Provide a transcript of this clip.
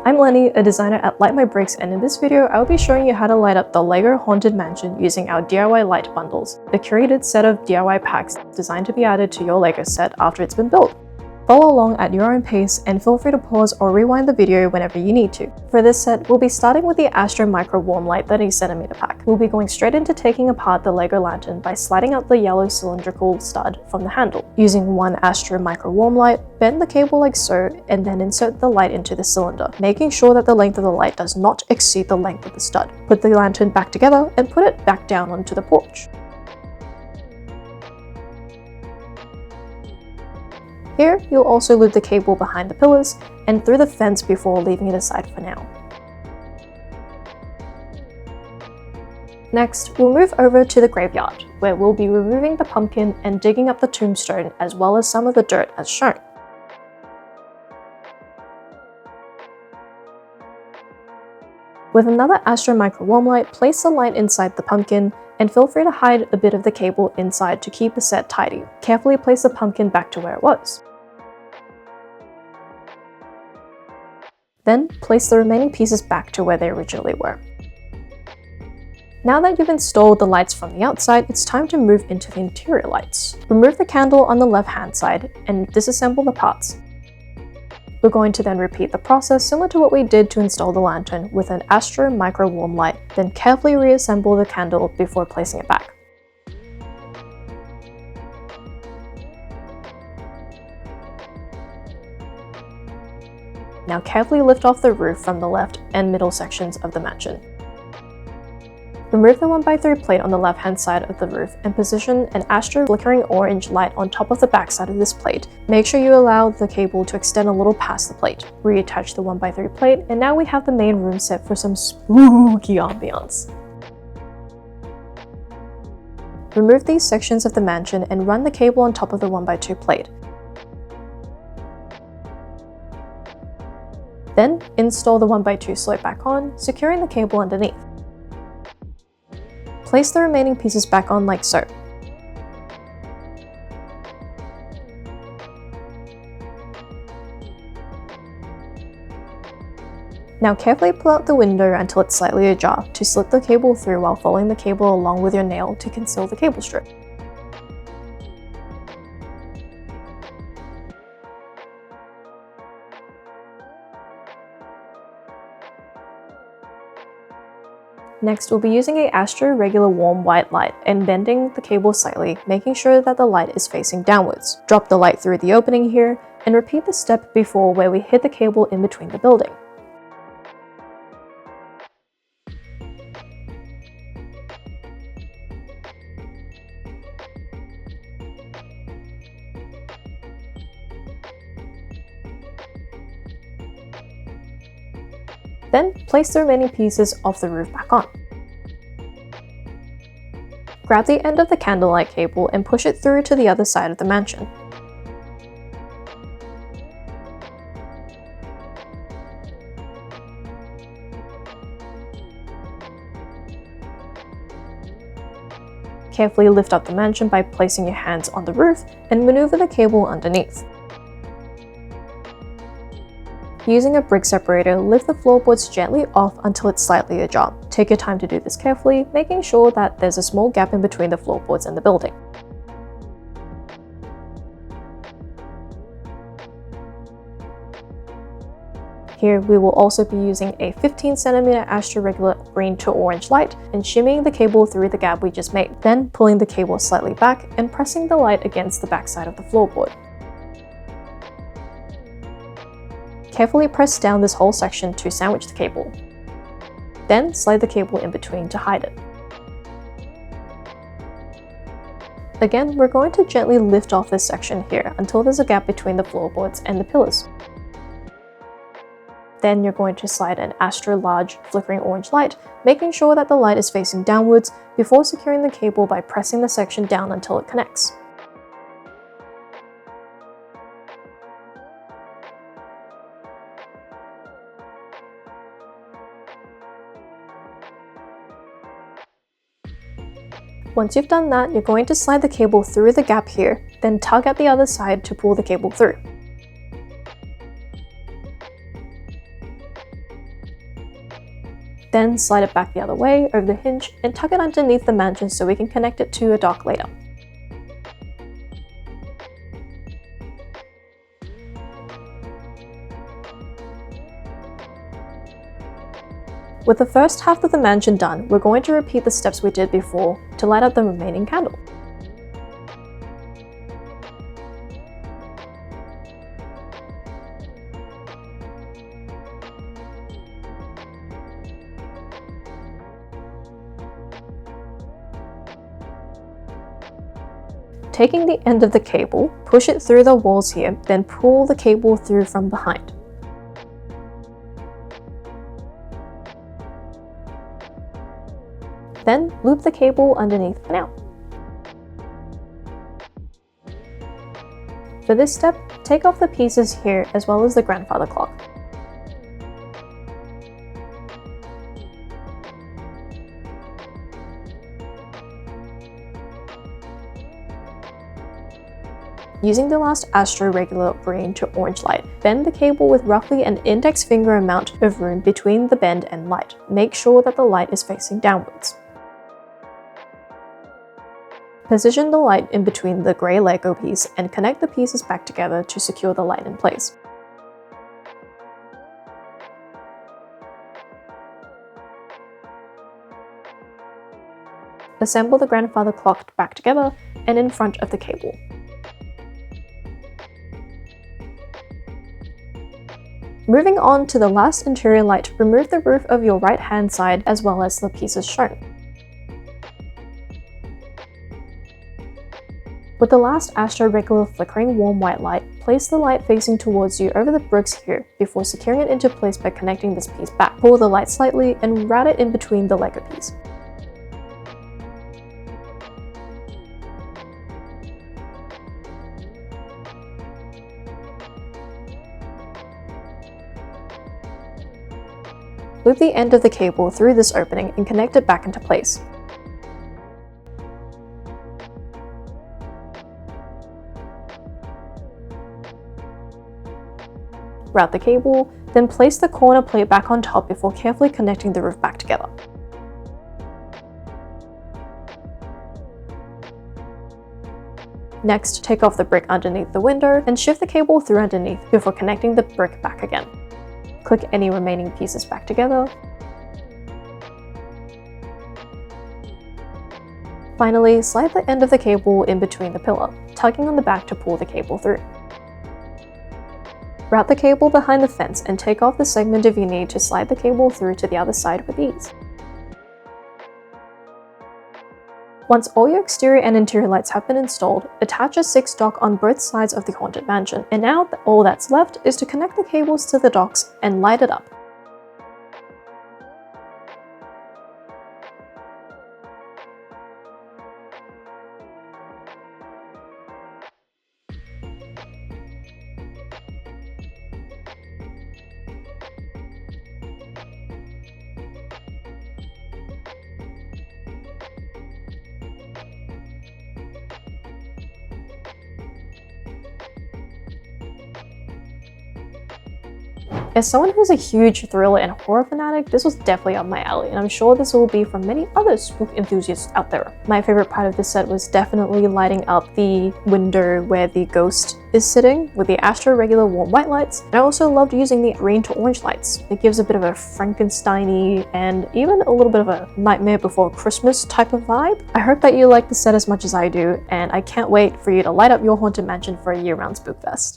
I'm Lenny, a designer at Light My Bricks, and in this video I'll be showing you how to light up the LEGO Haunted Mansion using our DIY light bundles, the curated set of DIY packs designed to be added to your LEGO set after it's been built. Follow along at your own pace and feel free to pause or rewind the video whenever you need to. For this set, we'll be starting with the Astro Micro Warm Light 30cm pack. We'll be going straight into taking apart the LEGO lantern by sliding out the yellow cylindrical stud from the handle. Using one Astro Micro Warm Light, bend the cable like so, and then insert the light into the cylinder, making sure that the length of the light does not exceed the length of the stud. Put the lantern back together and put it back down onto the porch. Here, you'll also loop the cable behind the pillars and through the fence before leaving it aside for now. Next, we'll move over to the graveyard, where we'll be removing the pumpkin and digging up the tombstone as well as some of the dirt as shown. With another Astro Micro Warm Light, place the light inside the pumpkin and feel free to hide a bit of the cable inside to keep the set tidy. Carefully place the pumpkin back to where it was. Then, place the remaining pieces back to where they originally were. Now that you've installed the lights from the outside, it's time to move into the interior lights. Remove the candle on the left-hand side and disassemble the parts. We're going to then repeat the process similar to what we did to install the lantern with an Astro Micro Warm Light, then carefully reassemble the candle before placing it back. Now carefully lift off the roof from the left and middle sections of the mansion. Remove the 1x3 plate on the left-hand side of the roof and position an Astro flickering orange light on top of the backside of this plate. Make sure you allow the cable to extend a little past the plate. Reattach the 1x3 plate, and now we have the main room set for some spooky ambiance. Remove these sections of the mansion and run the cable on top of the 1x2 plate. Then, install the 1x2 slope back on, securing the cable underneath. Place the remaining pieces back on like so. Now carefully pull out the window until it's slightly ajar to slip the cable through while following the cable along with your nail to conceal the cable strip. Next, we'll be using a Astro regular warm white light and bending the cable slightly, making sure that the light is facing downwards. Drop the light through the opening here and repeat the step before where we hit the cable in between the building. Then, place the remaining pieces of the roof back on. Grab the end of the candlelight cable and push it through to the other side of the mansion. Carefully lift up the mansion by placing your hands on the roof and maneuver the cable underneath. Using a brick separator, lift the floorboards gently off until it's slightly ajar. Take your time to do this carefully, making sure that there's a small gap in between the floorboards and the building. Here, we will also be using a 15cm Astro regular green to orange light and shimmying the cable through the gap we just made, then pulling the cable slightly back and pressing the light against the backside of the floorboard. Carefully press down this whole section to sandwich the cable. Then slide the cable in between to hide it. Again, we're going to gently lift off this section here until there's a gap between the floorboards and the pillars. Then you're going to slide an Astro large flickering orange light, making sure that the light is facing downwards before securing the cable by pressing the section down until it connects. Once you've done that, you're going to slide the cable through the gap here, then tug at the other side to pull the cable through. Then slide it back the other way over the hinge and tuck it underneath the mansion so we can connect it to a dock later. With the first half of the mansion done, we're going to repeat the steps we did before to light up the remaining candle. Taking the end of the cable, push it through the walls here, then pull the cable through from behind. Then loop the cable underneath for now. For this step, take off the pieces here as well as the grandfather clock. Using the last astro regular green to orange light, bend the cable with roughly an index finger amount of room between the bend and light. Make sure that the light is facing downwards. Position the light in between the grey Lego piece and connect the pieces back together to secure the light in place. Assemble the grandfather clock back together and in front of the cable. Moving on to the last interior light, remove the roof of your right hand side as well as the pieces shown. With the last astro regular flickering warm white light, place the light facing towards you over the bricks here before securing it into place by connecting this piece back. Pull the light slightly and route it in between the Lego piece. Loop the end of the cable through this opening and connect it back into place. Route the cable, then place the corner plate back on top before carefully connecting the roof back together. Next, take off the brick underneath the window and shift the cable through underneath before connecting the brick back again. Click any remaining pieces back together. Finally, slide the end of the cable in between the pillar, tugging on the back to pull the cable through. Route the cable behind the fence and take off the segment if you need to slide the cable through to the other side with ease. Once all your exterior and interior lights have been installed, attach a 6 dock on both sides of the haunted mansion, and now all that's left is to connect the cables to the docks and light it up. As someone who's a huge thriller and horror fanatic, this was definitely up my alley, and I'm sure this will be for many other spook enthusiasts out there. My favorite part of this set was definitely lighting up the window where the ghost is sitting with the astro regular warm white lights, and I also loved using the green to orange lights. It gives a bit of a Frankenstein-y and even a little bit of a Nightmare Before Christmas type of vibe. I hope that you like the set as much as I do, and I can't wait for you to light up your haunted mansion for a year-round spook fest.